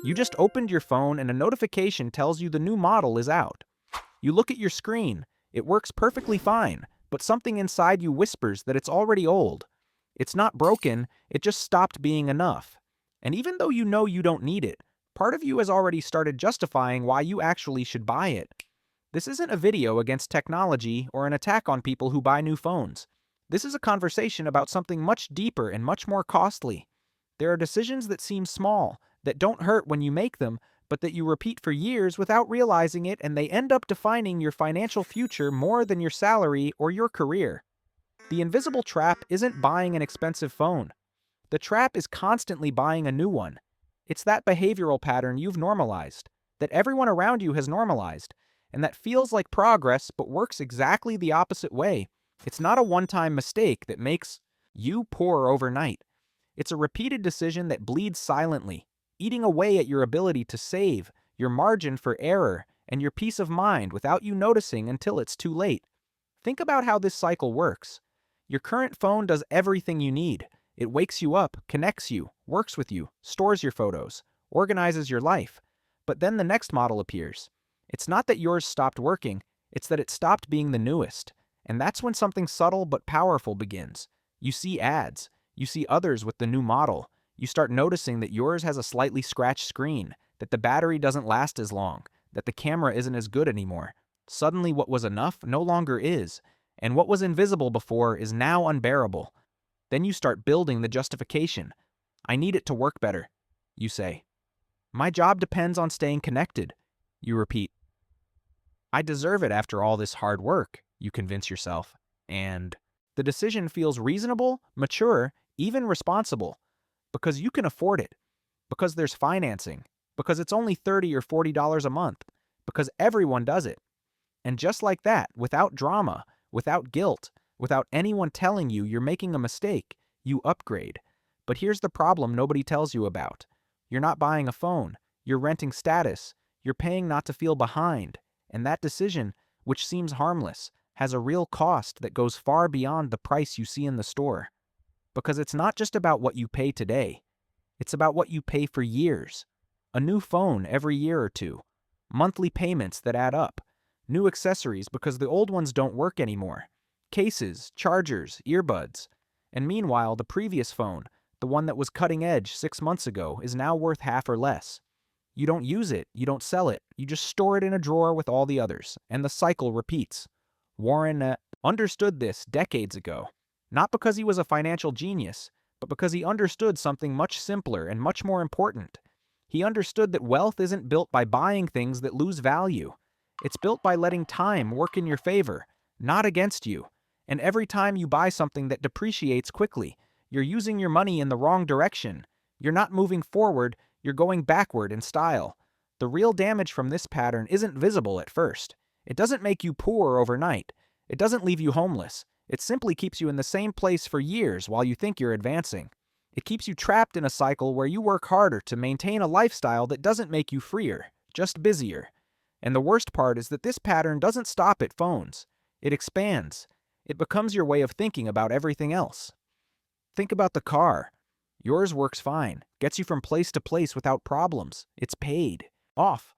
You just opened your phone and a notification tells you the new model is out. You look at your screen. It works perfectly fine, but something inside you whispers that it's already old. It's not broken, it just stopped being enough. And even though you know you don't need it, part of you has already started justifying why you actually should buy it. This isn't a video against technology or an attack on people who buy new phones. This is a conversation about something much deeper and much more costly. There are decisions that seem small, that don't hurt when you make them, but that you repeat for years without realizing it, and they end up defining your financial future more than your salary or your career. The invisible trap isn't buying an expensive phone. The trap is constantly buying a new one. It's that behavioral pattern you've normalized, that everyone around you has normalized, and that feels like progress but works exactly the opposite way. It's not a one-time mistake that makes you poor overnight. It's a repeated decision that bleeds silently, eating away at your ability to save, your margin for error, and your peace of mind without you noticing until it's too late. Think about how this cycle works. Your current phone does everything you need. It wakes you up, connects you, works with you, stores your photos, organizes your life. But then the next model appears. It's not that yours stopped working, it's that it stopped being the newest. And that's when something subtle but powerful begins. You see ads. You see others with the new model. You start noticing that yours has a slightly scratched screen, that the battery doesn't last as long, that the camera isn't as good anymore. Suddenly what was enough no longer is, and what was invisible before is now unbearable. Then you start building the justification. I need it to work better, you say. My job depends on staying connected, you repeat. I deserve it after all this hard work, you convince yourself. And the decision feels reasonable, mature, even responsible. Because you can afford it. Because there's financing. Because it's only $30 or $40 a month. Because everyone does it. And just like that, without drama, without guilt, without anyone telling you you're making a mistake, you upgrade. But here's the problem nobody tells you about. You're not buying a phone. You're renting status. You're paying not to feel behind. And that decision, which seems harmless, has a real cost that goes far beyond the price you see in the store. Because it's not just about what you pay today. It's about what you pay for years. A new phone every year or two. Monthly payments that add up. New accessories because the old ones don't work anymore. Cases, chargers, earbuds. And meanwhile, the previous phone, the one that was cutting edge 6 months ago, is now worth half or less. You don't use it, you don't sell it, you just store it in a drawer with all the others, and the cycle repeats. Warren understood this decades ago. Not because he was a financial genius, but because he understood something much simpler and much more important. He understood that wealth isn't built by buying things that lose value. It's built by letting time work in your favor, not against you. And every time you buy something that depreciates quickly, you're using your money in the wrong direction. You're not moving forward, you're going backward in style. The real damage from this pattern isn't visible at first. It doesn't make you poor overnight. It doesn't leave you homeless. It simply keeps you in the same place for years while you think you're advancing. It keeps you trapped in a cycle where you work harder to maintain a lifestyle that doesn't make you freer, just busier. And the worst part is that this pattern doesn't stop at phones. It expands. It becomes your way of thinking about everything else. Think about the car. Yours works fine, gets you from place to place without problems. It's paid, off.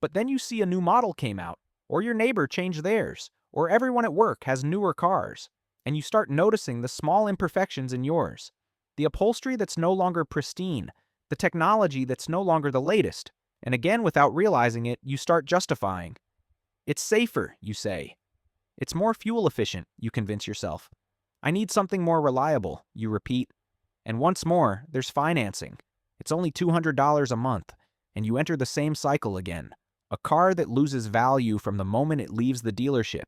But then you see a new model came out, or your neighbor changed theirs, or everyone at work has newer cars, and you start noticing the small imperfections in yours. The upholstery that's no longer pristine, the technology that's no longer the latest, and again without realizing it, you start justifying. It's safer, you say. It's more fuel efficient, you convince yourself. I need something more reliable, you repeat. And once more, there's financing. It's only $200 a month, and you enter the same cycle again. A car that loses value from the moment it leaves the dealership.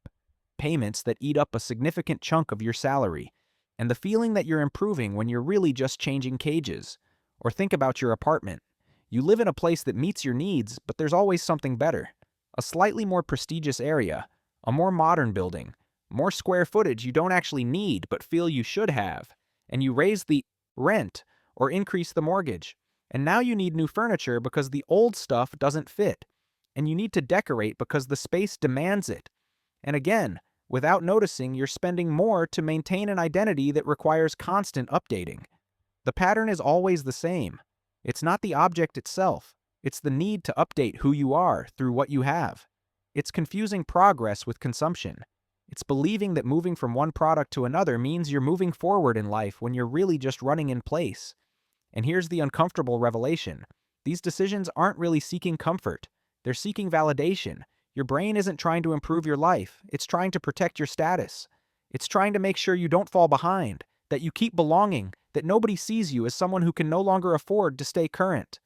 Payments that eat up a significant chunk of your salary. And the feeling that you're improving when you're really just changing cages. Or think about your apartment. You live in a place that meets your needs, but there's always something better. A slightly more prestigious area. A more modern building. More square footage you don't actually need but feel you should have. And you raise the rent or increase the mortgage. And now you need new furniture because the old stuff doesn't fit. And you need to decorate because the space demands it. And again, without noticing, you're spending more to maintain an identity that requires constant updating. The pattern is always the same. It's not the object itself. It's the need to update who you are through what you have. It's confusing progress with consumption. It's believing that moving from one product to another means you're moving forward in life when you're really just running in place. And here's the uncomfortable revelation. These decisions aren't really seeking comfort. They're seeking validation. Your brain isn't trying to improve your life. It's trying to protect your status. It's trying to make sure you don't fall behind, that you keep belonging, that nobody sees you as someone who can no longer afford to stay current.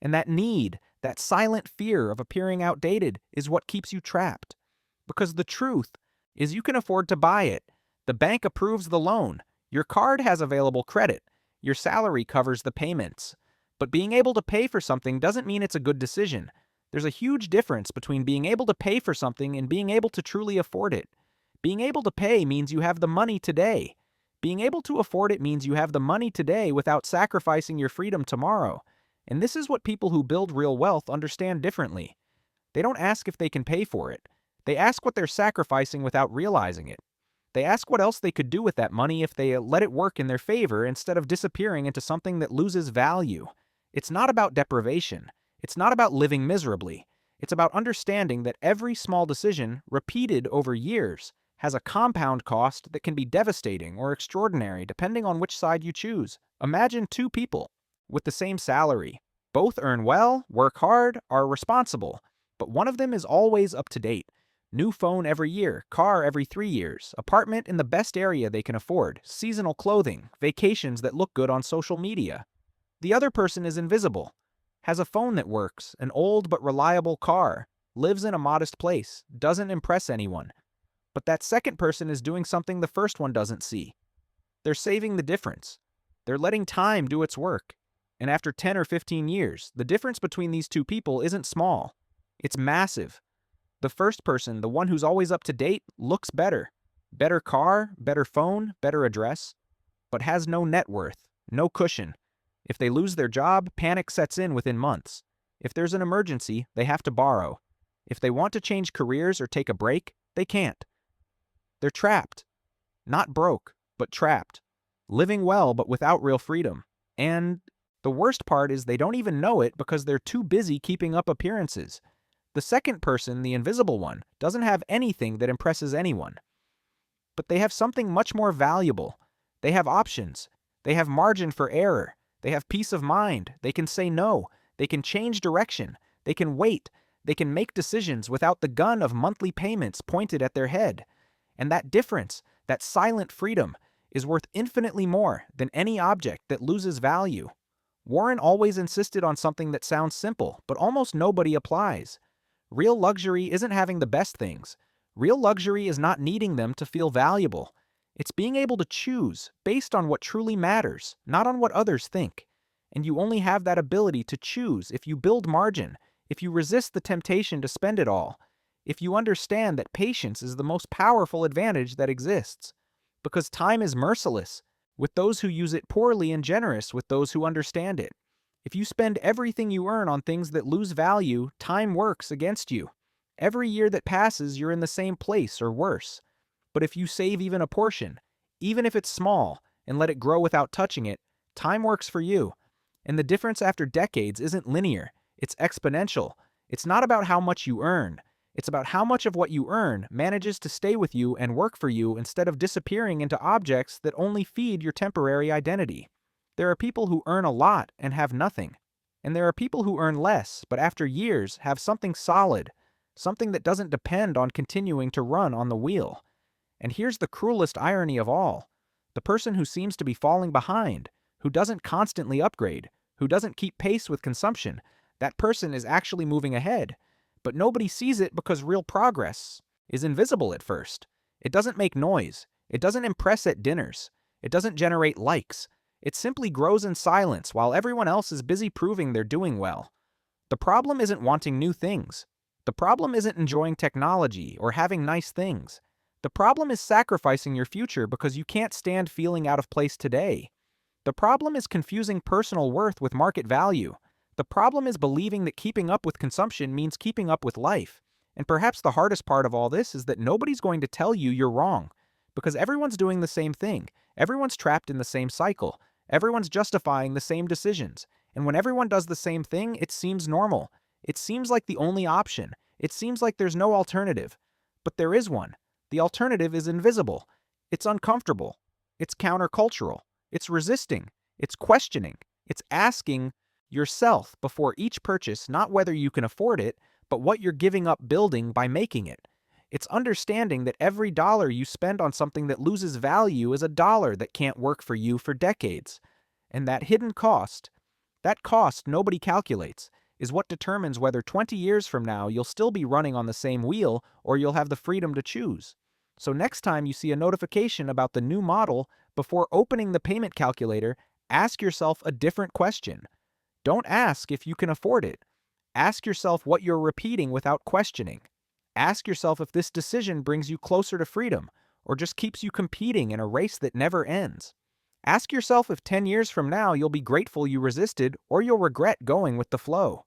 And that need, that silent fear of appearing outdated, is what keeps you trapped. Because the truth is you can afford to buy it. The bank approves the loan. Your card has available credit. Your salary covers the payments. But being able to pay for something doesn't mean it's a good decision. There's a huge difference between being able to pay for something and being able to truly afford it. Being able to pay means you have the money today. Being able to afford it means you have the money today without sacrificing your freedom tomorrow. And this is what people who build real wealth understand differently. They don't ask if they can pay for it. They ask what they're sacrificing without realizing it. They ask what else they could do with that money if they let it work in their favor instead of disappearing into something that loses value. It's not about deprivation. It's not about living miserably. It's about understanding that every small decision, repeated over years, has a compound cost that can be devastating or extraordinary depending on which side you choose. Imagine two people with the same salary. Both earn well, work hard, are responsible, but one of them is always up to date. New phone every year, car every 3 years, apartment in the best area they can afford, seasonal clothing, vacations that look good on social media. The other person is invisible, has a phone that works, an old but reliable car, lives in a modest place, doesn't impress anyone. But that second person is doing something the first one doesn't see. They're saving the difference. They're letting time do its work. And after 10 or 15 years, the difference between these two people isn't small. It's massive. The first person, the one who's always up to date, looks better. Better car, better phone, better address, but has no net worth, no cushion. If they lose their job, panic sets in within months. If there's an emergency, they have to borrow. If they want to change careers or take a break, they can't. They're trapped. Not broke, but trapped. Living well, but without real freedom. And the worst part is they don't even know it because they're too busy keeping up appearances. The second person, the invisible one, doesn't have anything that impresses anyone. But they have something much more valuable. They have options. They have margin for error. They have peace of mind. They can say no. They can change direction. They can wait. They can make decisions without the gun of monthly payments pointed at their head. And that difference, that silent freedom, is worth infinitely more than any object that loses value. Warren always insisted on something that sounds simple, but almost nobody applies. Real luxury isn't having the best things. Real luxury is not needing them to feel valuable. It's being able to choose based on what truly matters, not on what others think. And you only have that ability to choose if you build margin, if you resist the temptation to spend it all, if you understand that patience is the most powerful advantage that exists. Because time is merciless with those who use it poorly and generous with those who understand it. If you spend everything you earn on things that lose value, time works against you. Every year that passes, you're in the same place or worse. But if you save even a portion, even if it's small, and let it grow without touching it, time works for you. And the difference after decades isn't linear, it's exponential. It's not about how much you earn. It's about how much of what you earn manages to stay with you and work for you instead of disappearing into objects that only feed your temporary identity. There are people who earn a lot and have nothing. And there are people who earn less, but after years have something solid, something that doesn't depend on continuing to run on the wheel. And here's the cruelest irony of all. The person who seems to be falling behind, who doesn't constantly upgrade, who doesn't keep pace with consumption, that person is actually moving ahead. But nobody sees it because real progress is invisible at first. It doesn't make noise. It doesn't impress at dinners. It doesn't generate likes. It simply grows in silence while everyone else is busy proving they're doing well. The problem isn't wanting new things. The problem isn't enjoying technology or having nice things. The problem is sacrificing your future because you can't stand feeling out of place today. The problem is confusing personal worth with market value. The problem is believing that keeping up with consumption means keeping up with life. And perhaps the hardest part of all this is that nobody's going to tell you you're wrong. Because everyone's doing the same thing. Everyone's trapped in the same cycle. Everyone's justifying the same decisions. And when everyone does the same thing, it seems normal. It seems like the only option. It seems like there's no alternative. But there is one. The alternative is invisible. It's uncomfortable. It's countercultural. It's resisting. It's questioning. It's asking yourself before each purchase not whether you can afford it, but what you're giving up building by making it. It's understanding that every dollar you spend on something that loses value is a dollar that can't work for you for decades. And that hidden cost, that cost nobody calculates, is what determines whether 20 years from now you'll still be running on the same wheel or you'll have the freedom to choose. So next time you see a notification about the new model, before opening the payment calculator, ask yourself a different question. Don't ask if you can afford it. Ask yourself what you're repeating without questioning. Ask yourself if this decision brings you closer to freedom or just keeps you competing in a race that never ends. Ask yourself if 10 years from now you'll be grateful you resisted or you'll regret going with the flow.